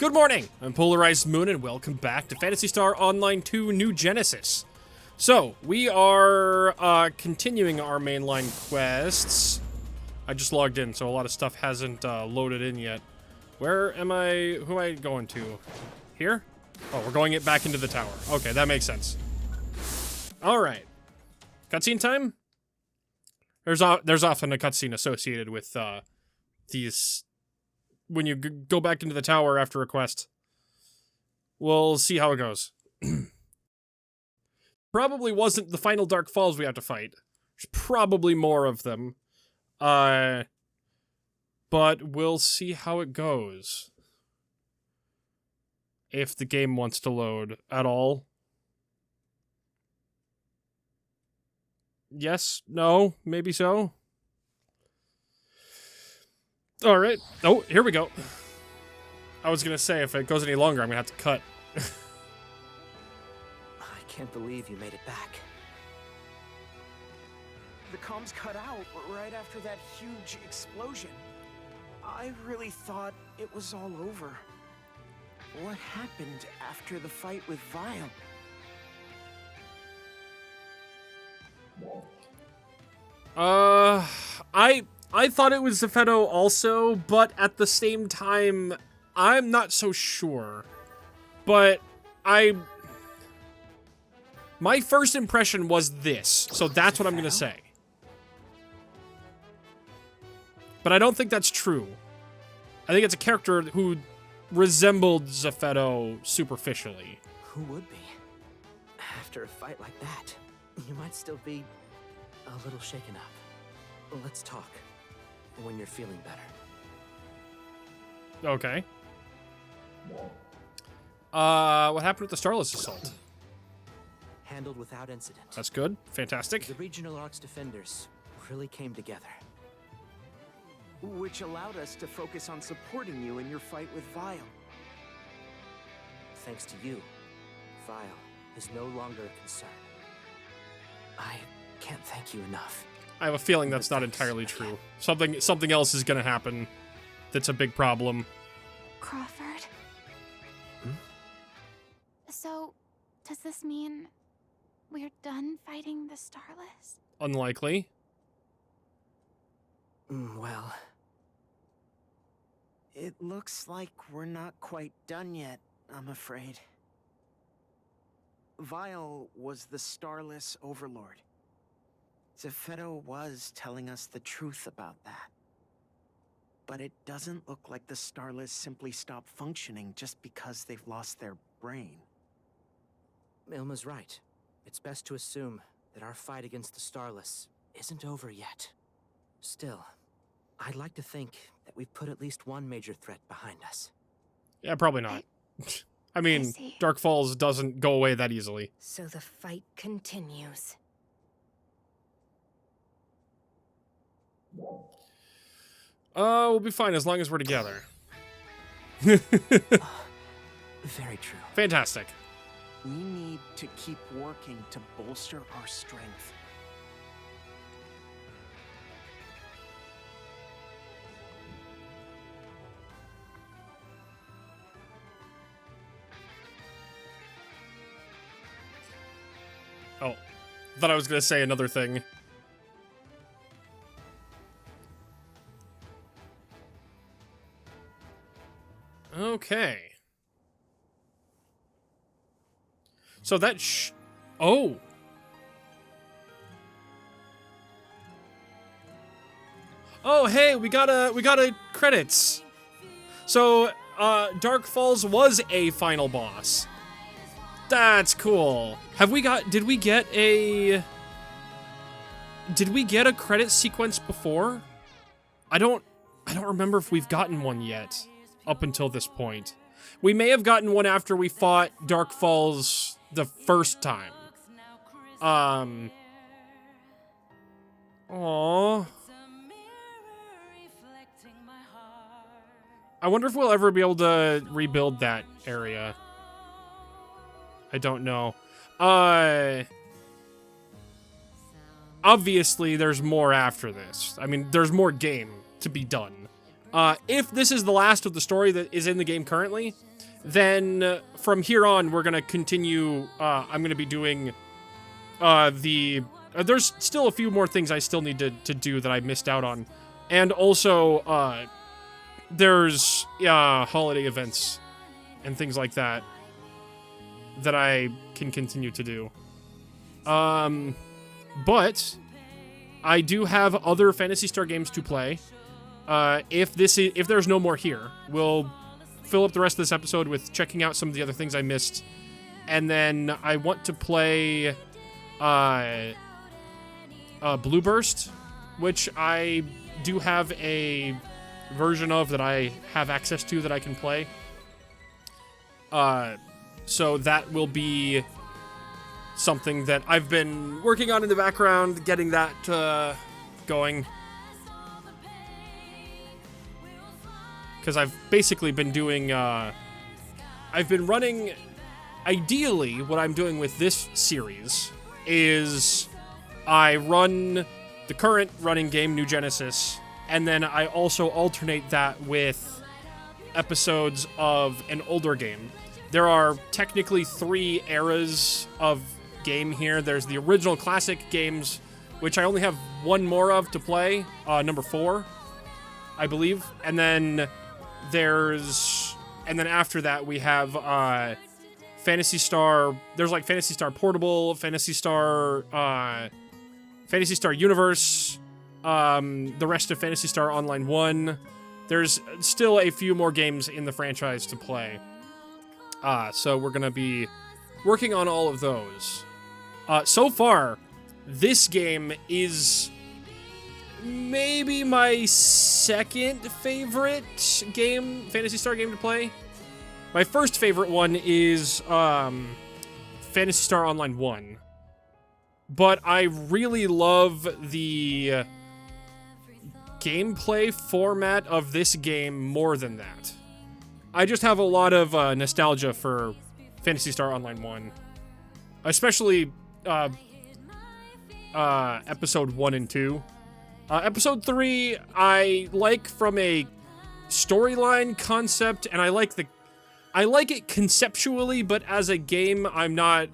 Good morning, I'm PolarizedMoon, and welcome back to Phantasy Star Online 2 New Genesis. So, we are continuing our mainline quests. I just logged in, so a lot of stuff hasn't loaded in yet. Where am I, who am I going to? Here? Oh, we're going back into the tower. Okay, that makes sense. Alright. Cutscene time? There's often a cutscene associated with these... when you go back into the tower after a quest. We'll see how it goes. Probably wasn't the final Dark Falls we have to fight. There's probably more of them. But we'll see how it goes. If the game wants to load at all. Yes, no, maybe so. Alright. Oh, here we go. I was gonna say, if it goes any longer, I'm gonna have to cut. I can't believe you made it back. The comms cut out right after that huge explosion. I really thought it was all over. What happened after the fight with Vile? I thought it was Zephedo also, but at the same time, I'm not so sure. But my first impression was this, so that's what I'm gonna say. But I don't think that's true. I think it's a character who resembled Zephedo superficially. Who would be? After a fight like that, you might still be a little shaken up. Let's talk when you're feeling better. Okay. What happened with the Starless Assault? Handled without incident. That's good. Fantastic. The regional Arc's defenders really came together. Which allowed us to focus on supporting you in your fight with Vile. Thanks to you, Vile is no longer a concern. I can't thank you enough. I have a feeling that's not entirely true. Something else is gonna happen that's a big problem. Crawford? Hmm? So, does this mean we're done fighting the Starless? Unlikely. Well... It looks like we're not quite done yet, I'm afraid. Vile was the Starless Overlord. Zephedo was telling us the truth about that. But it doesn't look like the Starless simply stopped functioning just because they've lost their brain. Ilma's right. It's best to assume that our fight against the Starless isn't over yet. Still, I'd like to think that we've put at least one major threat behind us. Yeah, probably not. I mean, Dark Falls doesn't go away that easily. So the fight continues. We'll be fine as long as we're together. Very true. Fantastic. We need to keep working to bolster our strength. Oh, thought I was gonna say another thing. Okay. So that oh. Oh, hey, we got a credits. So, Dark Falls was a final boss. That's cool. Did we get a credit sequence before? I don't remember if we've gotten one yet up until this point. We may have gotten one after we fought Dark Falls the first time. Aww. I wonder if we'll ever be able to rebuild that area. I don't know. Obviously, there's more after this. I mean, there's more game to be done. If this is the last of the story that is in the game currently, then from here on, we're going to continue. I'm going to be doing there's still a few more things I still need to do that I missed out on. And also, there's holiday events and things like that that I can continue to do. But I do have other Phantasy Star games to play. If there's no more here, we'll fill up the rest of this episode with checking out some of the other things I missed. And then I want to play Blue Burst, which I do have a version of that I have access to that I can play. So that will be something that I've been working on in the background, getting that going. Because I've basically been doing, I've been running, ideally, what I'm doing with this series is I run the current running game, New Genesis, and then I also alternate that with episodes of an older game. There are technically 3 eras of game here. There's the original classic games, which I only have one more of to play, number 4, I believe. And then after that we have Phantasy Star. There's like Phantasy Star Portable, Phantasy Star Universe, the rest of Phantasy Star Online 1. There's still a few more games in the franchise to play. So we're going to be working on all of those. So far, this game is maybe my second favorite Phantasy Star game to play. My first favorite one is Phantasy Star Online 1. But I really love the gameplay format of this game more than that. I just have a lot of nostalgia for Phantasy Star Online 1. Especially episode 1 and 2. Episode 3, I like from a storyline concept, and I like it conceptually, but as a game, I'm not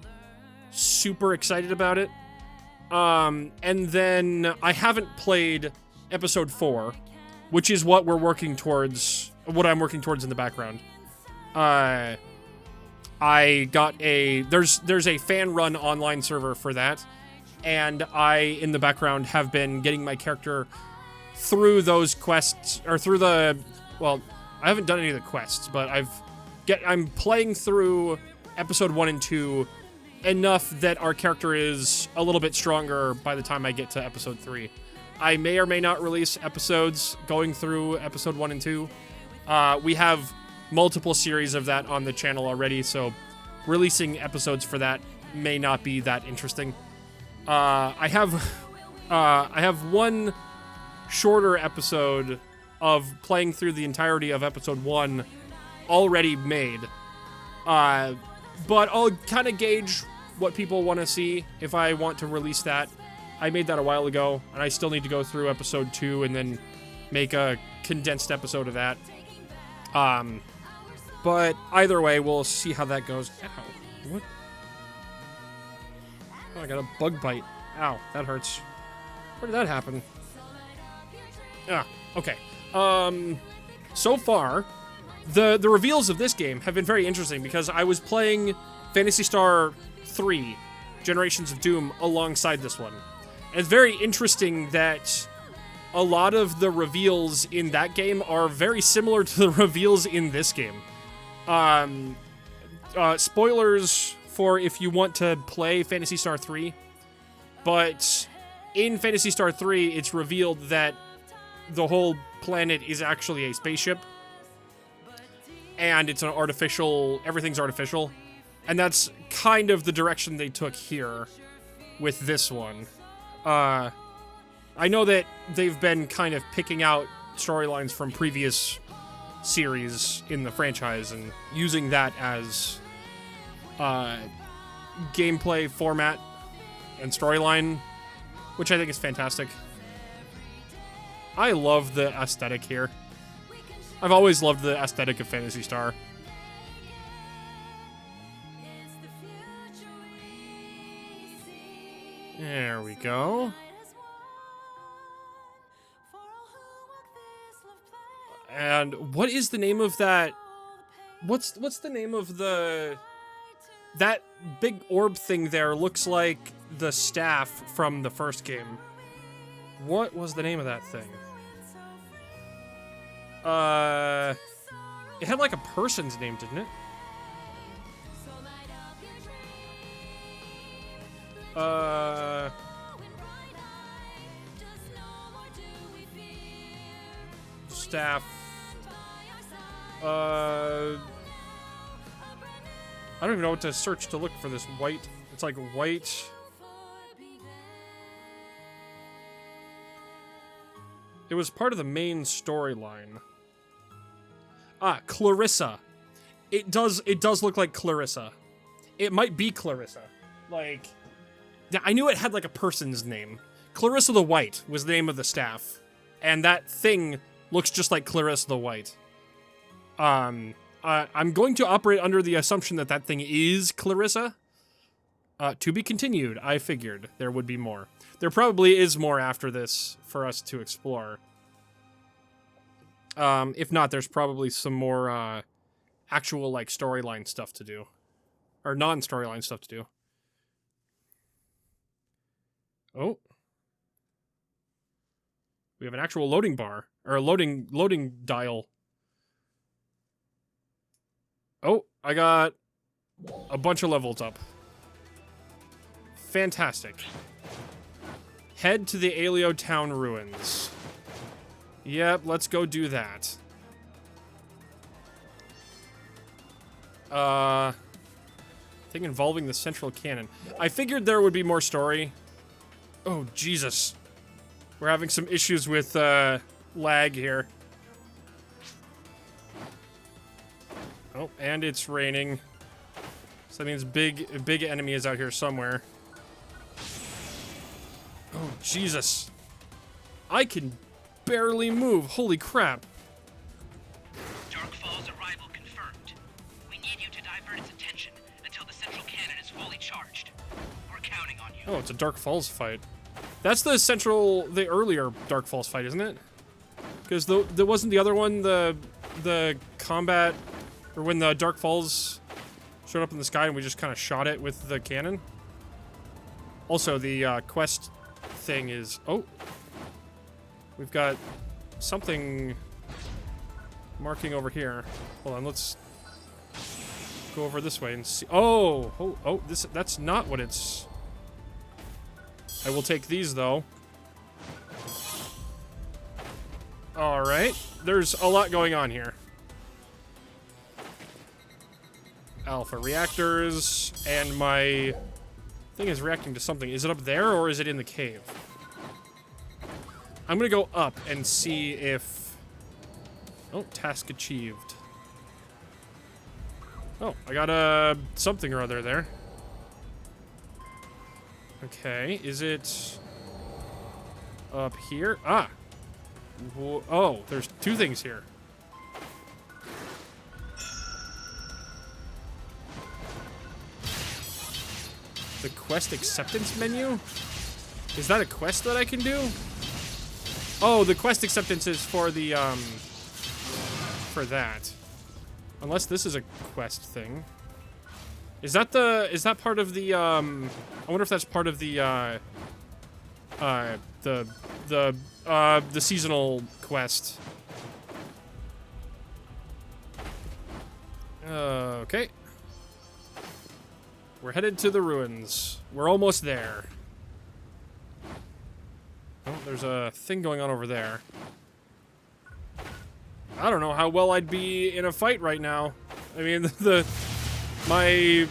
super excited about it. And then I haven't played episode 4, which is what I'm working towards in the background. I got there's a fan-run online server for that, and I, in the background, have been getting my character through those quests, or through well, I haven't done any of the quests, but I'm playing through episode 1 and 2 enough that our character is a little bit stronger by the time I get to episode 3. I may or may not release episodes going through episode 1 and 2. We have multiple series of that on the channel already, so releasing episodes for that may not be that interesting. I have one shorter episode of playing through the entirety of episode 1 already made. But I'll kind of gauge what people want to see if I want to release that. I made that a while ago, and I still need to go through episode 2 and then make a condensed episode of that. But either way, we'll see how that goes. Ow. What? Oh, I got a bug bite. Ow, that hurts. Where did that happen? Ah, okay. So far, the reveals of this game have been very interesting because I was playing Phantasy Star 3, Generations of Doom, alongside this one. And it's very interesting that a lot of the reveals in that game are very similar to the reveals in this game. Spoilers for if you want to play Phantasy Star 3, but in Phantasy Star 3, it's revealed that the whole planet is actually a spaceship, and it's an everything's artificial, and that's kind of the direction they took here with this one. I know that they've been kind of picking out storylines from previous series in the franchise and using that as gameplay format and storyline, which I think is fantastic. I love the aesthetic here. I've always loved the aesthetic of Phantasy Star. There we go. And what is the name of that? What's the name of that big orb thing there? Looks like the staff from the first game. What was the name of that thing? It had like a person's name, didn't it? Staff. I don't even know what to search to look for this white. It's like white. It was part of the main storyline. Ah, Clarissa. It does look like Clarissa. It might be Clarissa. Like, I knew it had like a person's name. Clarissa the White was the name of the staff. And that thing looks just like Clarissa the White. I'm going to operate under the assumption that that thing is Clarissa. To be continued, I figured there would be more. There probably is more after this for us to explore. If not, there's probably some more, actual, like, storyline stuff to do. Or non-storyline stuff to do. Oh. We have an actual loading bar. Or a loading dial. Oh, I got a bunch of levels up. Fantastic. Head to the Aelio Town ruins. Yep, let's go do that. Thing involving the central cannon. I figured there would be more story. Oh, Jesus. We're having some issues with, lag here. Oh, and it's raining. So that means big enemy is out here somewhere. Oh, Jesus. I can barely move. Holy crap. Dark Fall's arrival confirmed. We need you to divert its attention until the central cannon is fully charged. We're counting on you. Oh, it's a Dark Falls fight. That's the earlier Dark Falls fight, isn't it? Because there wasn't the other one, the combat, or when the Dark Falls showed up in the sky and we just kind of shot it with the cannon. Also, the quest thing is... Oh! We've got something marking over here. Hold on, let's go over this way and see... Oh, that's not what it's... I will take these, though. Alright, there's a lot going on here. Alpha reactors, and my thing is reacting to something. Is it up there, or is it in the cave? I'm gonna go up and see if... Oh, task achieved. Oh, I got something or other there. Okay, is it up here? Ah! Oh, there's two things here. The quest acceptance menu? Is that a quest that I can do? Oh, the quest acceptance is for the, for that. Unless this is a quest thing. Is that part of the, I wonder if that's part of the, the seasonal quest. Okay. We're headed to the ruins. We're almost there. Oh, there's a thing going on over there. I don't know how well I'd be in a fight right now. I mean, my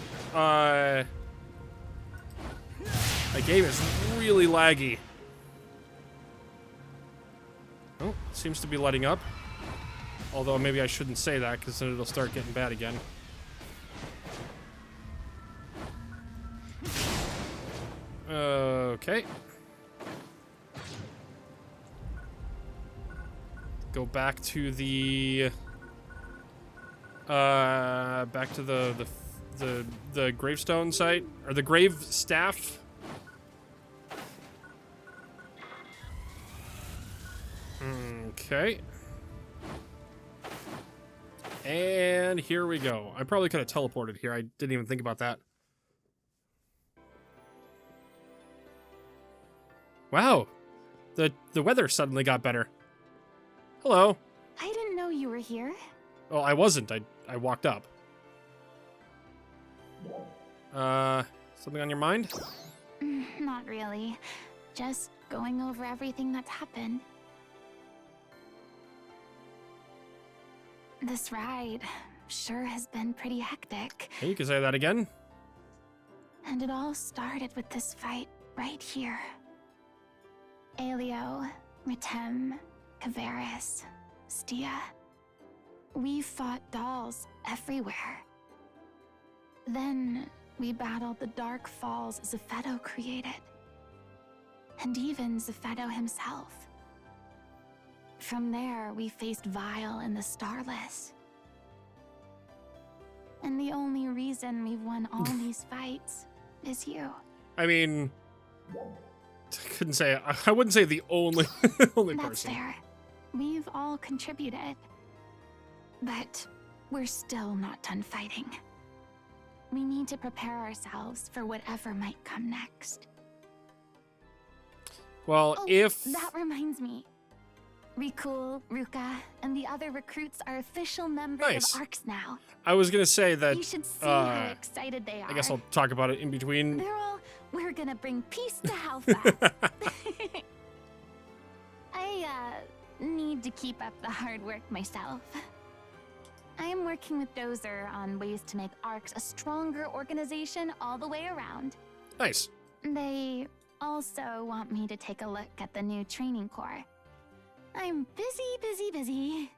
game is really laggy. Oh, seems to be letting up. Although maybe I shouldn't say that, because then it'll start getting bad again. Okay. Go back to the the gravestone site, or the grave staff. Okay. And here we go. I probably could have teleported here. I didn't even think about that. Wow. The weather suddenly got better. Hello. I didn't know you were here. Oh, I wasn't. I walked up. Something on your mind? Not really. Just going over everything that's happened. This ride sure has been pretty hectic. Hey, you can say that again. And it all started with this fight right here. Aelio, Ritem, Kavaris, Stia. We fought dolls everywhere. Then we battled the Dark Falls Zephedo created. And even Zephedo himself. From there, we faced Vile and the Starless. And the only reason we've won all these fights is you. I mean, I couldn't say. I wouldn't say the only only That's person. fair. We've all contributed. But we're still not done fighting. We need to prepare ourselves for whatever might come next. Well, Oh, if that reminds me. Rikul, Ruka, and the other recruits are official members Nice. of ARCS now. I was gonna say that, You should see how excited they are. I guess I'll talk about it in between. They're all, we're gonna bring peace to Halifax. I need to keep up the hard work myself. I am working with Dozer on ways to make ARCS a stronger organization all the way around. Nice. They also want me to take a look at the new training core. I'm busy.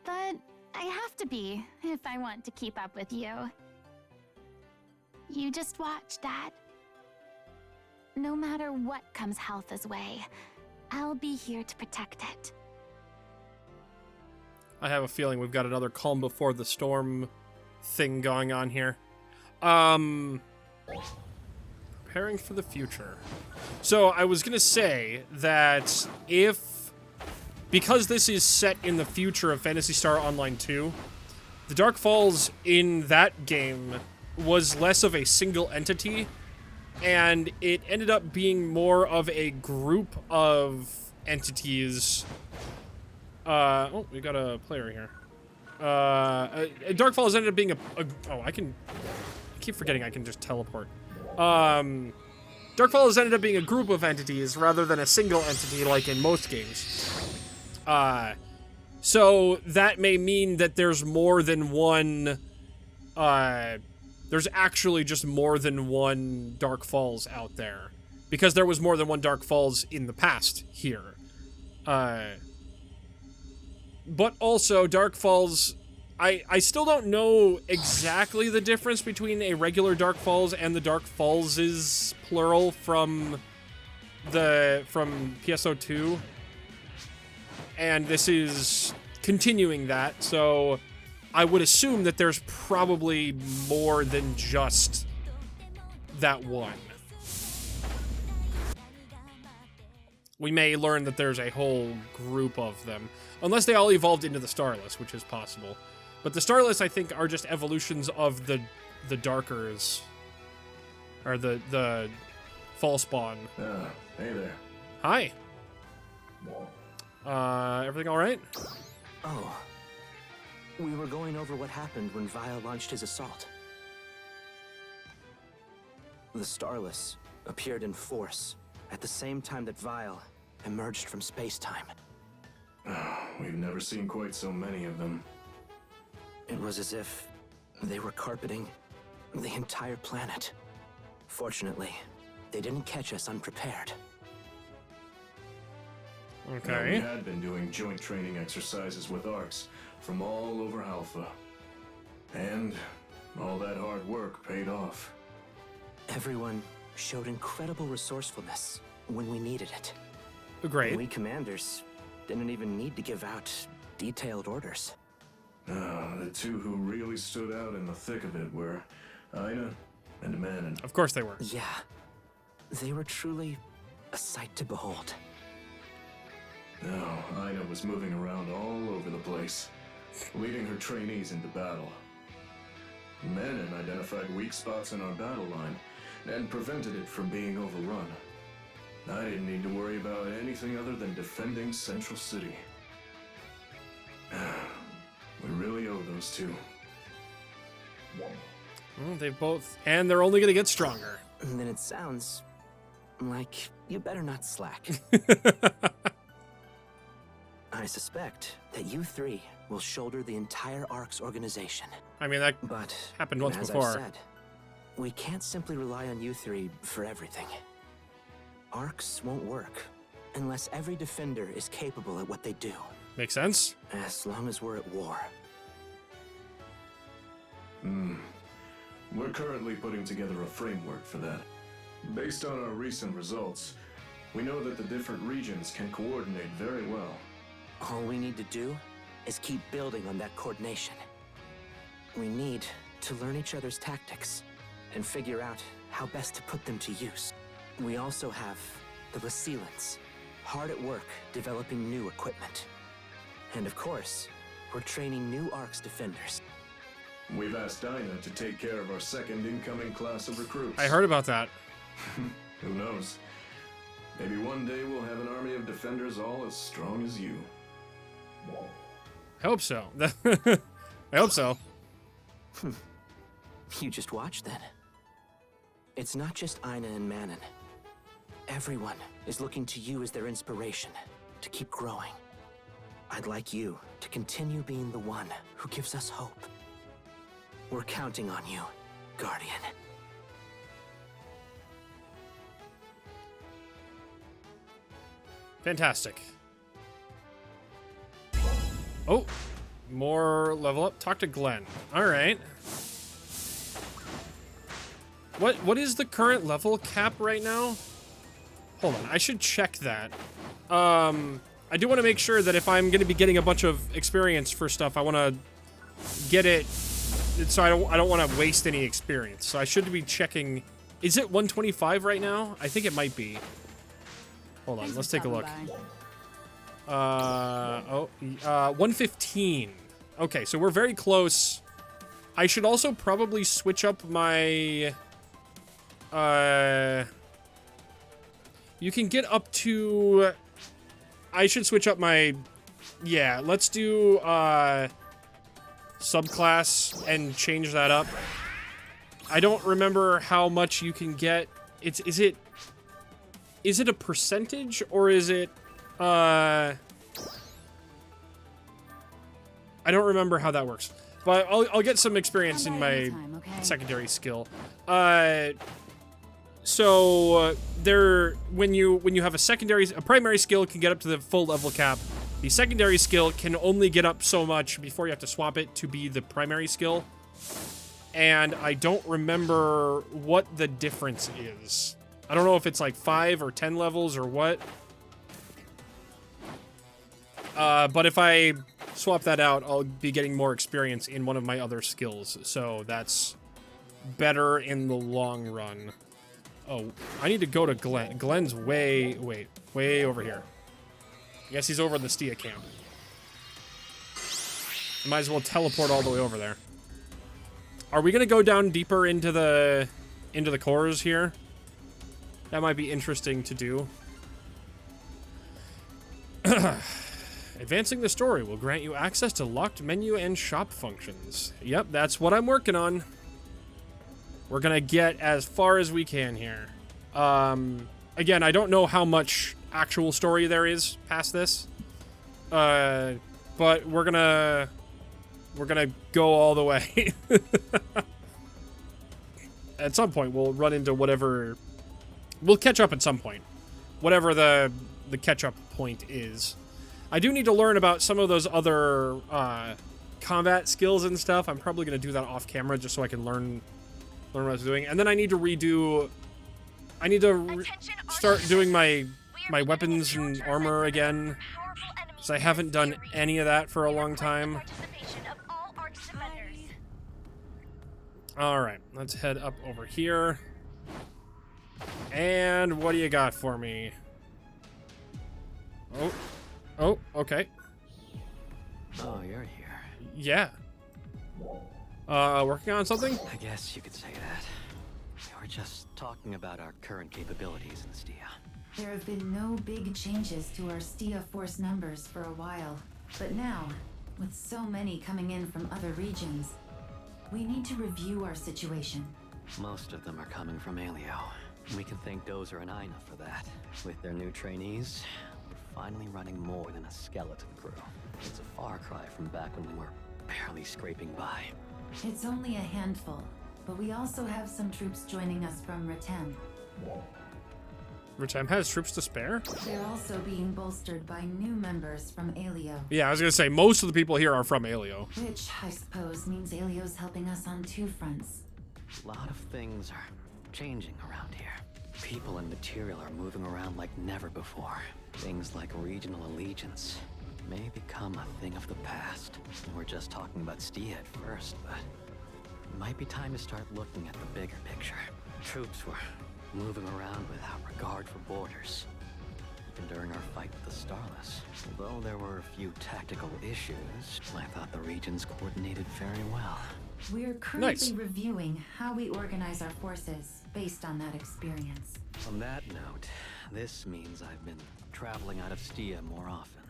But I have to be if I want to keep up with you. You just watch, Dad. No matter what comes Haltha's way, I'll be here to protect it. I have a feeling we've got another calm before the storm thing going on here. Preparing for the future. So I was gonna say that because this is set in the future of Phantasy Star Online 2, the Dark Falls in that game was less of a single entity, and it ended up being more of a group of entities. Oh, we got a player here. Dark Falls ended up being I keep forgetting I can just teleport. Dark Falls ended up being a group of entities rather than a single entity like in most games. So that may mean that there's more than one, there's actually just more than one Dark Falls out there. Because there was more than one Dark Falls in the past here. But also, Dark Falls, I still don't know exactly the difference between a regular Dark Falls and the Dark Falls' plural from PSO2. And this is continuing that, so I would assume that there's probably more than just that one. We may learn that there's a whole group of them. Unless they all evolved into the Starless, which is possible. But the Starless, I think, are just evolutions of the Darkers. Or the Fall Spawn. Hey there. Hi. Everything alright? Oh. We were going over what happened when Vile launched his assault. The Starless appeared in force at the same time that Vile emerged from space-time. We've never seen quite so many of them. It was as if they were carpeting the entire planet. Fortunately, they didn't catch us unprepared. Okay. We had been doing joint training exercises with ARCs from all over Alpha. And all that hard work paid off. Everyone showed incredible resourcefulness when we needed it. Great. We commanders didn't even need to give out detailed orders. The two who really stood out in the thick of it were Ina and Manon. Of course they were. Yeah, they were truly a sight to behold. Now, Ina was moving around all over the place, leading her trainees into battle. Menon identified weak spots in our battle line and prevented it from being overrun. I didn't need to worry about anything other than defending Central City. We really owe those two. Well, they both, and they're only going to get stronger. And then it sounds like you better not slack. I suspect that you three will shoulder the entire ARC's organization. I mean, that But happened once as before. I've said, we can't simply rely on you three for everything. ARCs won't work unless every defender is capable at what they do. Makes sense. As long as we're at war. We're currently putting together a framework for that. Based on our recent results, we know that the different regions can coordinate very well. All we need to do is keep building on that coordination. We need to learn each other's tactics and figure out how best to put them to use. We also have the Lasilans, hard at work developing new equipment. And of course, we're training new ARC's defenders. We've asked Dinah to take care of our second incoming class of recruits. I heard about that. Who knows? Maybe one day we'll have an army of defenders all as strong as you. I hope so. I hope so. You just watch then. It's not just Ina and Manon. Everyone is looking to you as their inspiration to keep growing. I'd like you to continue being the one who gives us hope. We're counting on you, Guardian. Fantastic. Oh, more level up. Talk to Glenn. All right. What is the current level cap right now? Hold on, I should check that. I do want to make sure that if I'm going to be getting a bunch of experience for stuff, I want to get it so I don't want to waste any experience. So I should be checking. Is it 125 right now? I think it might be. Hold on, let's take a look. 115. Okay, so we're very close. I should also probably switch up my you can get up to, I should switch up my, yeah, let's do subclass and change that up. I don't remember how much you can get. Is it a percentage or is it I don't remember how that works. But I'll get some experience in my secondary skill. So there, when you have a primary skill can get up to the full level cap. The secondary skill can only get up so much before you have to swap it to be the primary skill. And I don't remember what the difference is. I don't know if it's like 5 or 10 levels or what. But if I swap that out, I'll be getting more experience in one of my other skills. So that's better in the long run. Oh, I need to go to Glenn. Glenn's way over here. I guess he's over in the Stia camp. Might as well teleport all the way over there. Are we gonna go down deeper into the cores here? That might be interesting to do. Advancing the story will grant you access to locked menu and shop functions. Yep, that's what I'm working on. We're gonna get as far as we can here. Again, I don't know how much actual story there is past this. But we're gonna go all the way. At some point, we'll run into whatever. We'll catch up at some point, whatever the catch-up point is. I do need to learn about some of those other combat skills and stuff. I'm probably going to do that off camera just so I can learn what I was doing. And then I need to redo. I need to start doing my weapons and armor again, because I haven't done any of that for a long time. All right, let's head up over here. And what do you got for me? Oh, Oh, okay. Oh, you're here. Yeah. Working on something? I guess you could say that. We were just talking about our current capabilities in Stia. There have been no big changes to our Stia force numbers for a while. But now, with so many coming in from other regions, we need to review our situation. Most of them are coming from Alio. We can thank Dozer and Ina for that. With their new trainees, we're finally running more than a skeleton crew. It's a far cry from back when we were barely scraping by. It's only a handful, but we also have some troops joining us from Ratem. Ratem has troops to spare? They're also being bolstered by new members from Alio. Yeah, I was gonna say, most of the people here are from Alio. Which, I suppose, means Alio's helping us on two fronts. A lot of things are changing around here. People and material are moving around like never before. Things like regional allegiance may become a thing of the past. We're just talking about Stia at first, but it might be time to start looking at the bigger picture. Troops were moving around without regard for borders. Even during our fight with the Starless, although there were a few tactical issues, I thought the regions coordinated very well. We're currently Nice. reviewing how we organize our forces based on that experience. On that note, this means I've been traveling out of Stia more often.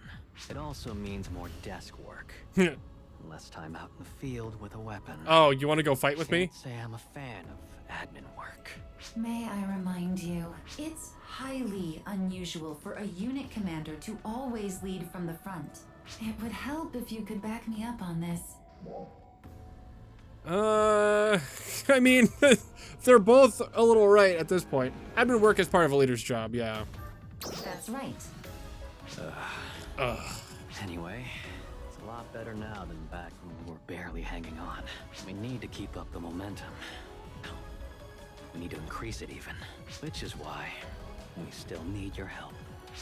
It also means more desk work. Less time out in the field with a weapon. Oh, you want to go fight with me? Can't say I'm a fan of admin work. May I remind you, it's highly unusual for a unit commander to always lead from the front. It would help if you could back me up on this. I mean, they're both a little right at this point. Admin work is part of a leader's job, yeah. That's right. Anyway, it's a lot better now than back when we were barely hanging on. We need to keep up the momentum. No, we need to increase it even. Which is why we still need your help.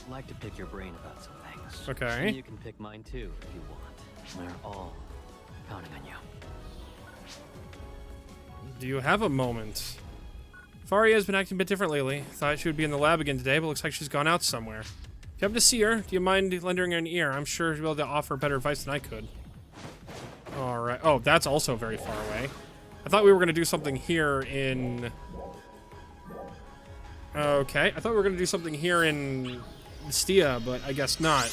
I'd like to pick your brain about some things. Okay. And you can pick mine too if you want. We're all counting on you. Do you have a moment? Faria has been acting a bit different lately. Thought she would be in the lab again today, but looks like she's gone out somewhere. If you happen to see her, do you mind lending her an ear? I'm sure she'll be able to offer better advice than I could. Alright. Oh, that's also very far away. I thought we were going to do something here in... Okay. I thought we were going to do something here in Stia, but I guess not.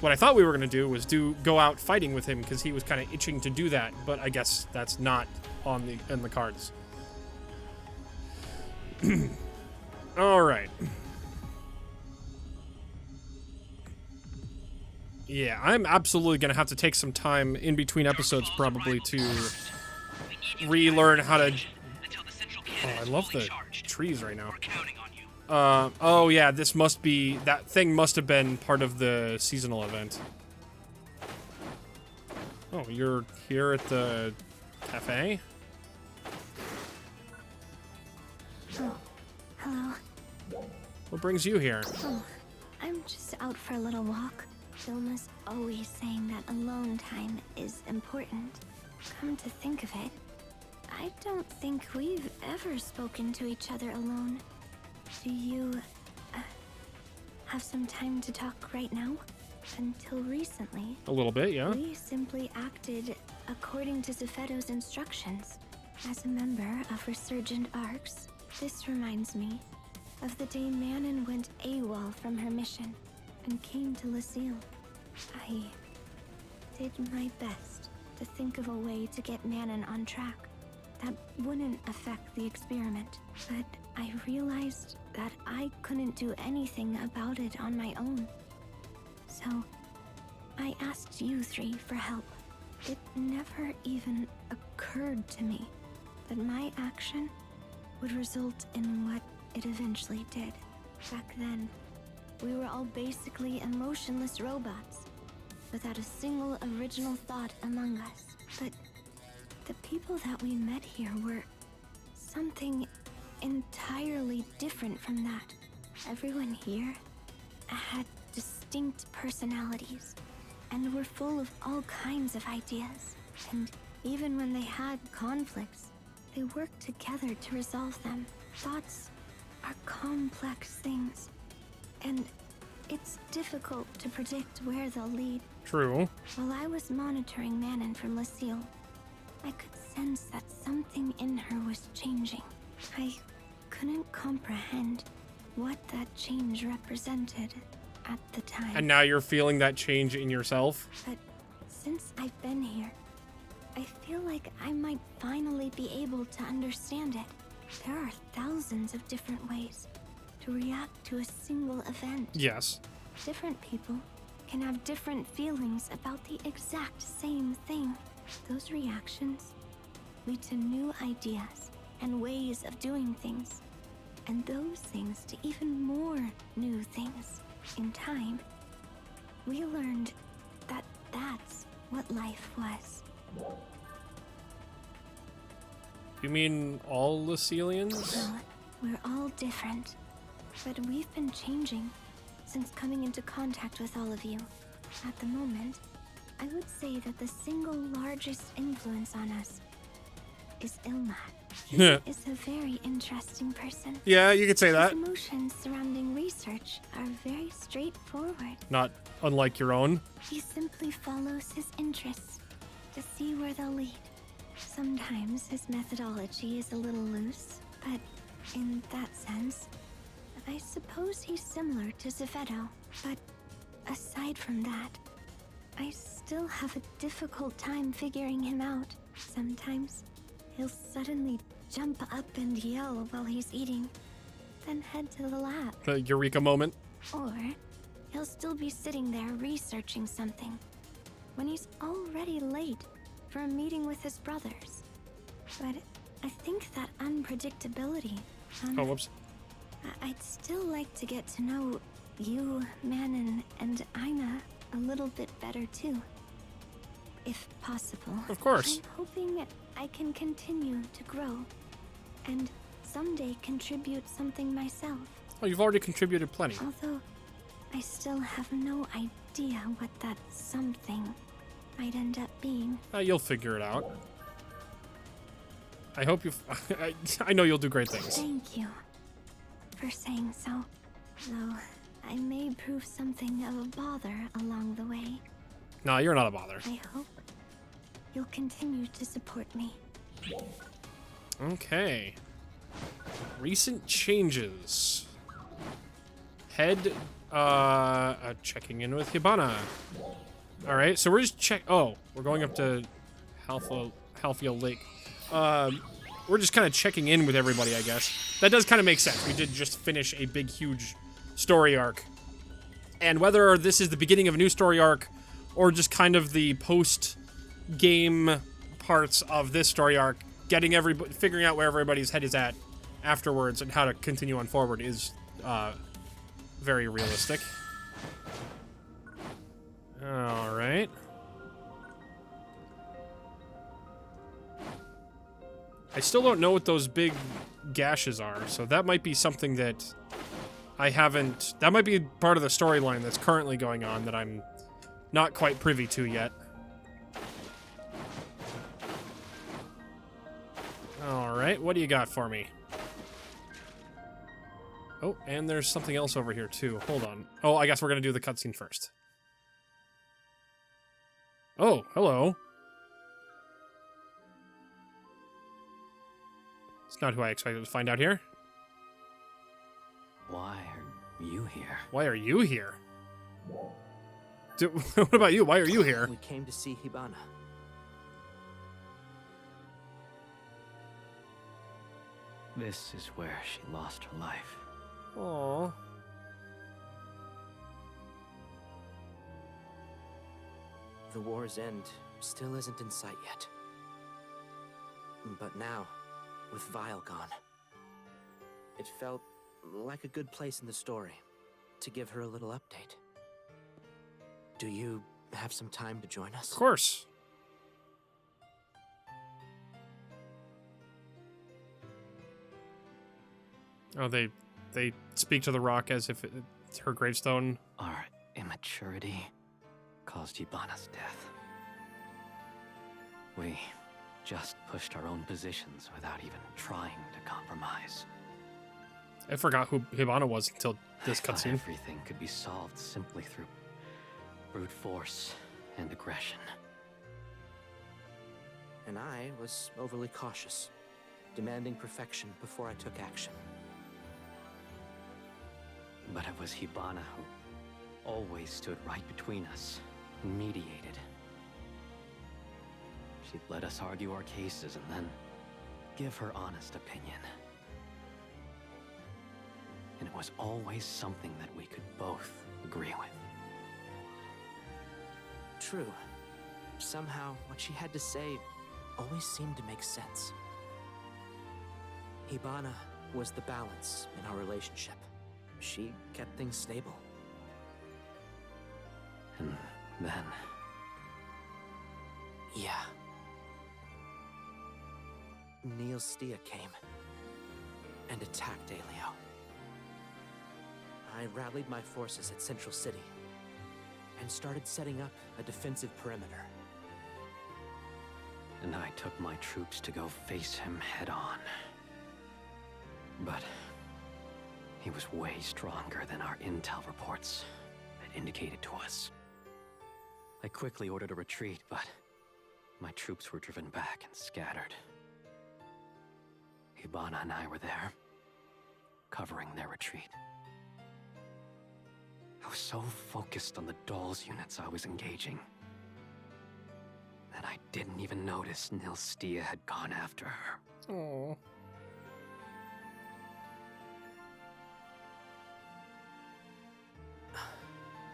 What I thought we were going to do was go out fighting with him because he was kind of itching to do that, but I guess that's not in the cards. All right. Yeah, I'm absolutely going to have to take some time in between episodes probably to relearn how to... Oh, I love the trees right now. Oh yeah, this must be... That thing must have been part of the seasonal event. Oh, you're here at the cafe? Oh, hello. What brings you here? Oh, I'm just out for a little walk. Vilma's always saying that alone time is important. Come to think of it, I don't think we've ever spoken to each other alone. Do you have some time to talk right now? Until recently, A little bit, yeah. we simply acted according to Zephedo's instructions. As a member of Resurgent Arcs, this reminds me of the day Manon went AWOL from her mission and came to Lucille. I did my best to think of a way to get Manon on track that wouldn't affect the experiment, but I realized that I couldn't do anything about it on my own. So, I asked you three for help. It never even occurred to me that my action would result in what it eventually did. Back then, we were all basically emotionless robots, without a single original thought among us. But the people that we met here were something entirely different from that. Everyone here had distinct personalities and were full of all kinds of ideas. And even when they had conflicts, they worked together to resolve them. Thoughts are complex things, and It's difficult to predict where they'll lead. True. While I was monitoring Manon from Lucille, I could sense that something in her was changing. I couldn't comprehend what that change represented at the time. And now you're feeling that change in yourself? But since I've been here, I feel like I might finally be able to understand it. There are thousands of different ways to react to a single event. Yes. Different people can have different feelings about the exact same thing. Those reactions lead to new ideas and ways of doing things, and those things to even more new things. In time, we learned that that's what life was. You mean all Lucilians? Well, we're all different, but we've been changing since coming into contact with all of you. At the moment, I would say that the single largest influence on us is Ilmat. He is a very interesting person. Yeah, you could say that. His emotions surrounding research are very straightforward. Not unlike your own. He simply follows his interests to see where they'll lead. Sometimes his methodology is a little loose, but in that sense, I suppose he's similar to Zephedo. But aside from that, I still have a difficult time figuring him out. Sometimes he'll suddenly jump up and yell while he's eating, then head to the lab. The eureka moment. Or he'll still be sitting there researching something when he's already late for a meeting with his brothers. But I think that unpredictability. Oh, whoops. I'd still like to get to know you, Manon, and Aina a little bit better too. If possible. Of course. I'm hoping I can continue to grow and someday contribute something myself. Oh, you've already contributed plenty. Although I still have no idea what that something might end up being. You'll figure it out. I hope you. I know you'll do great things. Thank you for saying so. Though I may prove something of a bother along the way. No, you're not a bother. I hope you'll continue to support me. Okay. Recent changes. Head, checking in with Hibana. Alright, so we're just we're going up to Halfia Lake. We're just kind of checking in with everybody, I guess. That does kind of make sense. We did just finish a big, huge story arc. And whether this is the beginning of a new story arc, or just kind of the post-game parts of this story arc, figuring out where everybody's head is at afterwards and how to continue on forward is very realistic. All right. I still don't know what those big gashes are, so that might be something that I haven't... That might be part of the storyline that's currently going on that I'm not quite privy to yet. Alright, what do you got for me? Oh, and there's something else over here, too. Hold on. Oh, I guess we're gonna do the cutscene first. Oh, hello. It's not who I expected to find out here. Why are you here? Why are you here? What about you? Why are you here? We came to see Hibana. This is where she lost her life. Aww. The war's end still isn't in sight yet. But now, with Vile gone, it felt like a good place in the story to give her a little update. Do you have some time to join us? Of course. Oh, they speak to the rock as if it's her gravestone. Our immaturity caused Hibana's death. We just pushed our own positions without even trying to compromise. I forgot who Hibana was until this I thought cutscene. everything could be solved simply through brute force and aggression. And I was overly cautious, demanding perfection before I took action. But it was Hibana who always stood right between us and mediated. She'd let us argue our cases and then give her honest opinion. And it was always something that we could both agree with. True. Somehow, what she had to say always seemed to make sense. Hibana was the balance in our relationship. She kept things stable. And then, Yeah. Neil Stia came and attacked Aleo. I rallied my forces at Central City and started setting up a defensive perimeter. and I took my troops to go face him head on. But he was way stronger than our intel reports had indicated to us. I quickly ordered a retreat, but my troops were driven back and scattered. Hibana and I were there, covering their retreat. I was so focused on the dolls units I was engaging that I didn't even notice Nilstia had gone after her. Oh.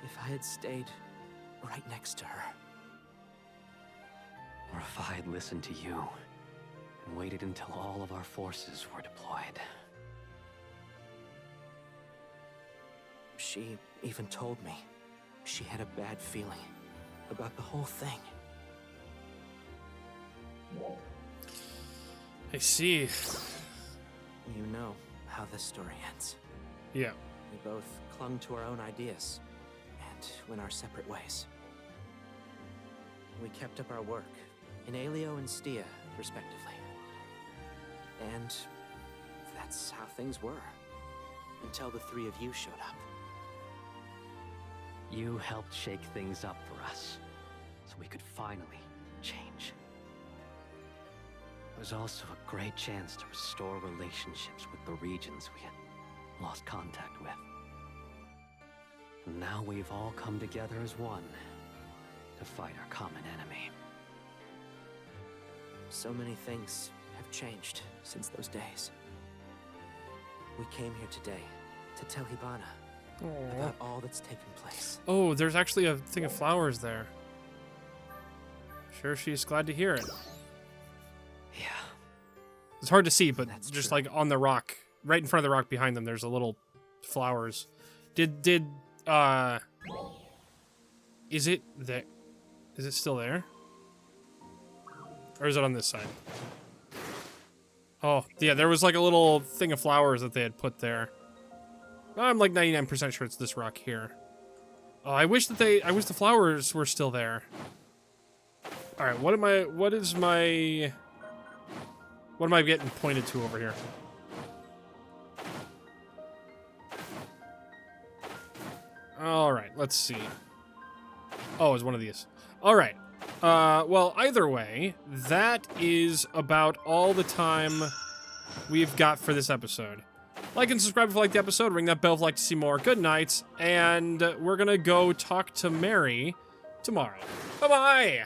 If I had stayed right next to her. Or if I had listened to you and waited until all of our forces were deployed. She even told me she had a bad feeling about the whole thing. I see. You know how this story ends. Yeah. We both clung to our own ideas and went our separate ways. We kept up our work in Aleo and Stia, respectively. And that's how things were until the three of you showed up. You helped shake things up for us, so we could finally change. It was also a great chance to restore relationships with the regions we had lost contact with. And now we've all come together as one to fight our common enemy. So many things have changed since those days. We came here today to tell Hibana about all that's taken place. Oh, there's actually a thing of flowers there. Sure, she's glad to hear it. Yeah. It's hard to see, but That's just true. like on the rock, right in front of the rock behind them, there's a little flowers. Is it there? Is it still there? Or is it on this side? Oh, yeah, there was like a little thing of flowers that they had put there. I'm like 99% sure it's this rock here. Oh, I wish the flowers were still there. All right, what am I getting pointed to over here? All right, let's see. Oh, it's one of these. All right. Well, either way, that is about all the time we've got for this episode. Like and subscribe if you like the episode. Ring that bell if you'd like to see more. Good night. And we're going to go talk to Mary tomorrow. Bye-bye.